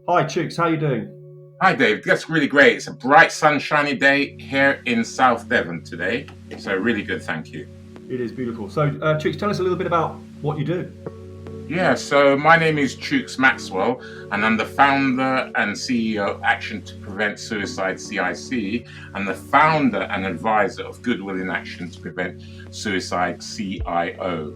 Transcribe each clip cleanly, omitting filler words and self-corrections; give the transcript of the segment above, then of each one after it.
Hi, Chooks. How you doing? Hi, Dave. That's really great. It's a bright, sunshiny day here in South Devon today. So, really good. Thank you. It is beautiful. So, Chooks, tell us a little bit about what you do. Yeah, so my name is Chooks Maxwell, and I'm the founder and CEO of Action to Prevent Suicide CIC, and the founder and advisor of Goodwill in Action to Prevent Suicide CIO.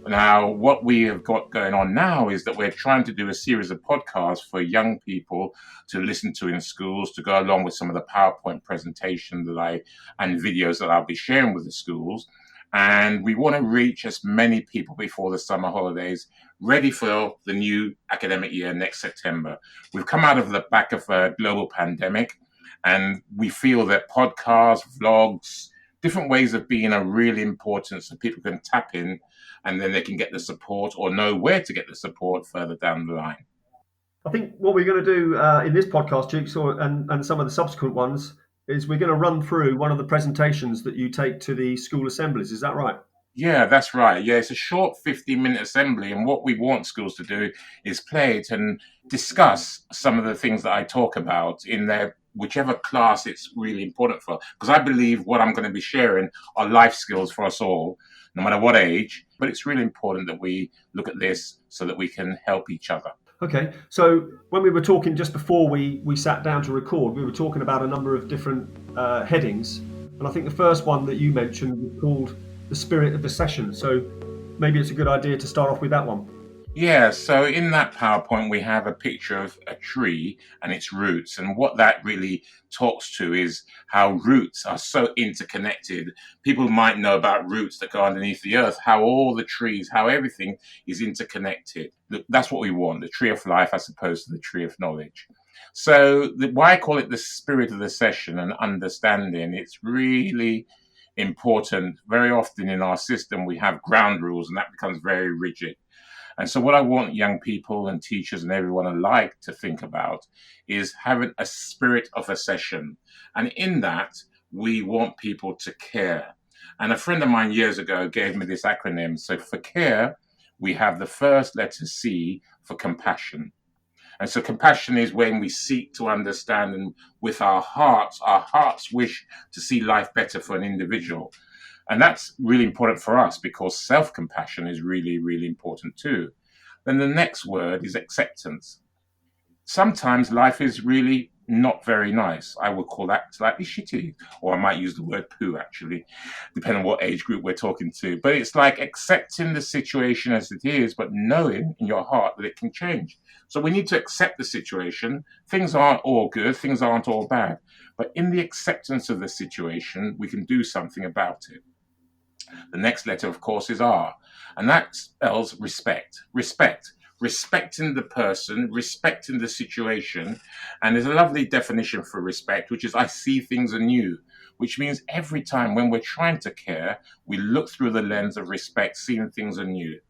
Now, what we have got going on now is that we're trying to do a series of podcasts for young people to listen to in schools, to go along with some of the PowerPoint presentation and videos that I'll be sharing with the schools. And we want to reach as many people before the summer holidays, ready for the new academic year next September. We've come out of the back of a global pandemic, and we feel that podcasts, vlogs, different ways of being are really important so people can tap in and then they can get the support or know where to get the support further down the line. I think what we're going to do in this podcast, Chooks, and some of the subsequent ones, is we're going to run through one of the presentations that you take to the school assemblies. Is that right? Yeah, that's right. Yeah, it's a short 15-minute assembly. And what we want schools to do is play it and discuss some of the things that I talk about in their whichever class it's really important for. Because I believe what I'm going to be sharing are life skills for us all, no matter what age. But it's really important that we look at this so that we can help each other. Okay. So, when we were talking just before we sat down to record, we were talking about a number of different headings. And I think the first one that you mentioned was called the spirit of the session. So, maybe it's a good idea to start off with that one. Yeah, so in that PowerPoint, we have a picture of a tree and its roots. And what that really talks to is how roots are so interconnected. People might know about roots that go underneath the earth, how all the trees, how everything is interconnected. That's what we want, the tree of life as opposed to the tree of knowledge. So, why I call it the spirit of the session and understanding, it's really important. Very often in our system, we have ground rules, and that becomes very rigid. And so, what I want young people and teachers and everyone alike to think about is having a spirit of a session. And in that, we want people to care. And a friend of mine years ago gave me this acronym. So, for care, we have the first letter C for compassion. And so, compassion is when we seek to understand and with our hearts wish to see life better for an individual. And that's really important for us because self compassion is really, really important too. Then the next word is acceptance. Sometimes life is really not very nice. I would call that slightly shitty, or I might use the word poo actually, depending on what age group we're talking to. But it's like accepting the situation as it is, but knowing in your heart that it can change. So we need to accept the situation. Things aren't all good, things aren't all bad. But in the acceptance of the situation, we can do something about it. The next letter, of course, is R, and that spells respect. Respect. Respecting the person, respecting the situation. And there's a lovely definition for respect, which is I see things anew, which means every time when we're trying to care, we look through the lens of respect, seeing things anew.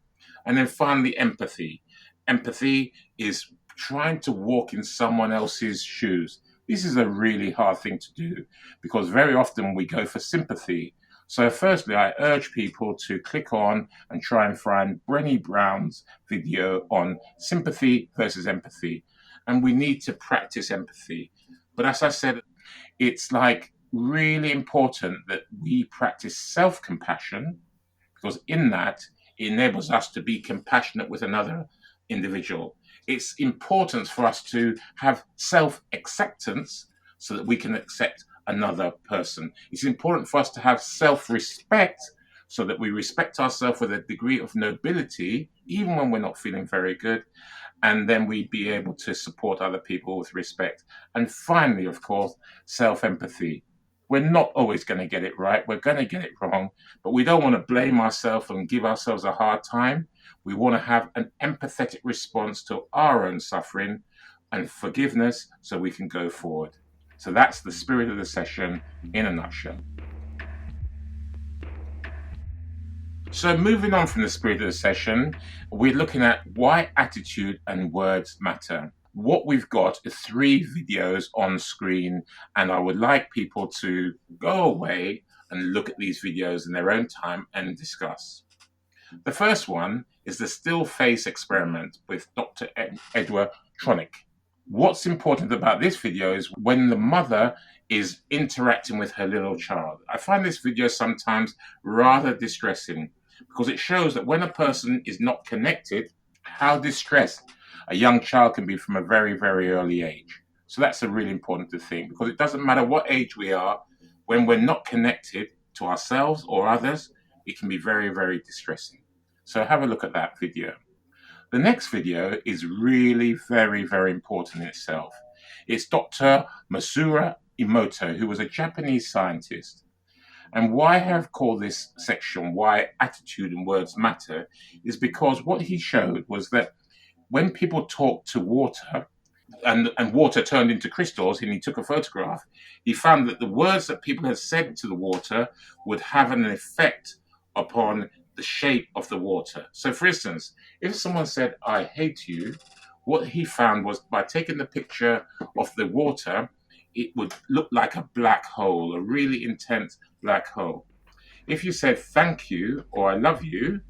And then finally, empathy. Empathy is trying to walk in someone else's shoes. This is a really hard thing to do because very often we go for sympathy. So, firstly, I urge people to click on and try and find Brené Brown's video on sympathy versus empathy. And we need to practice empathy. But as I said, it's like really important that we practice self compassion because in that it enables us to be compassionate with another individual. It's important for us to have self acceptance so that we can accept another person. It's important for us to have self respect so that we respect ourselves with a degree of nobility, even when we're not feeling very good. And then we be able to support other people with respect. And finally, of course, self empathy. We're not always going to get it right. We're going to get it wrong, but we don't want to blame ourselves and give ourselves a hard time. We want to have an empathetic response to our own suffering and forgiveness so we can go forward. So that's the spirit of the session in a nutshell. So moving on from the spirit of the session, we're looking at why attitude and words matter. What we've got is 3 videos on screen, and I would like people to go away and look at these videos in their own time and discuss. The first one is the still face experiment with Dr. Edward Tronick. What's important about this video is when the mother is interacting with her little child. I find this video sometimes rather distressing because it shows that when a person is not connected, how distressed a young child can be from a very, very early age. So that's a really important thing, because it doesn't matter what age we are, when we're not connected to ourselves or others, it can be very, very distressing. So have a look at that video. The next video is really very, very important in itself. It's Dr. Masaru Emoto, who was a Japanese scientist. And why I have called this section Why Attitude and Words Matter is because what he showed was that when people talk to water, and water turned into crystals, and he took a photograph, he found that the words that people had said to the water would have an effect upon the shape of the water. So for instance, if someone said, "I hate you," what he found was by taking the picture of the water, it would look like a black hole, a really intense black hole. If you said "thank you" or "I love you,"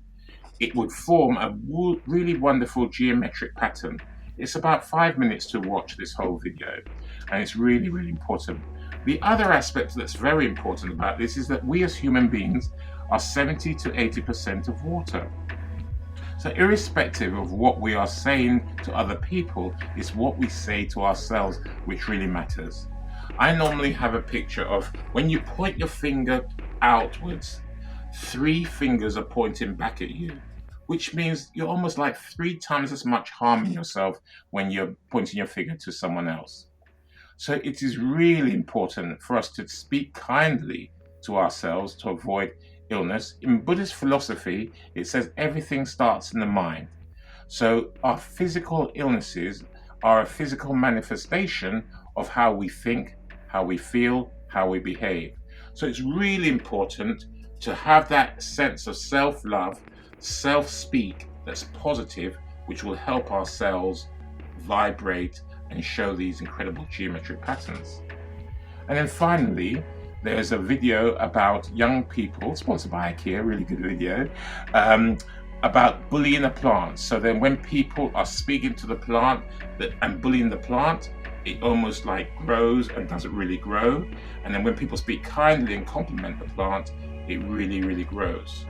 it would form a really wonderful geometric pattern. It's about 5 minutes to watch this whole video, and it's really, really important. The other aspect that's very important about this is that we as human beings are 70 to 80% of water. So irrespective of what we are saying to other people, it's what we say to ourselves which really matters. I normally have a picture of when you point your finger outwards, 3 fingers are pointing back at you, which means you're almost like 3 times as much harming yourself when you're pointing your finger to someone else. So it is really important for us to speak kindly to ourselves to avoid illness. In Buddhist philosophy, it says everything starts in the mind. So our physical illnesses are a physical manifestation of how we think, how we feel, how we behave. So it's really important to have that sense of self-love, self-speak that's positive, which will help our cells vibrate and show these incredible geometric patterns. And then finally, there's a video about young people, sponsored by IKEA, really good video, about bullying a plant. So then when people are speaking to the plant and bullying the plant, it almost like grows and doesn't really grow. And then when people speak kindly and compliment the plant, it really, really grows.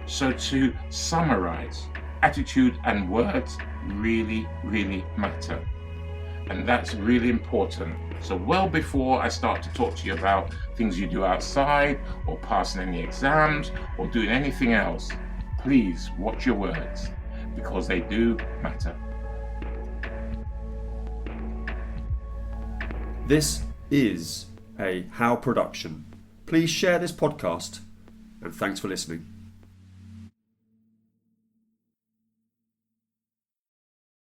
So to summarize, attitude and words really, really matter. And that's really important. So well before I start to talk to you about things you do outside or passing any exams or doing anything else, please watch your words because they do matter. This is a How production. Please share this podcast and thanks for listening.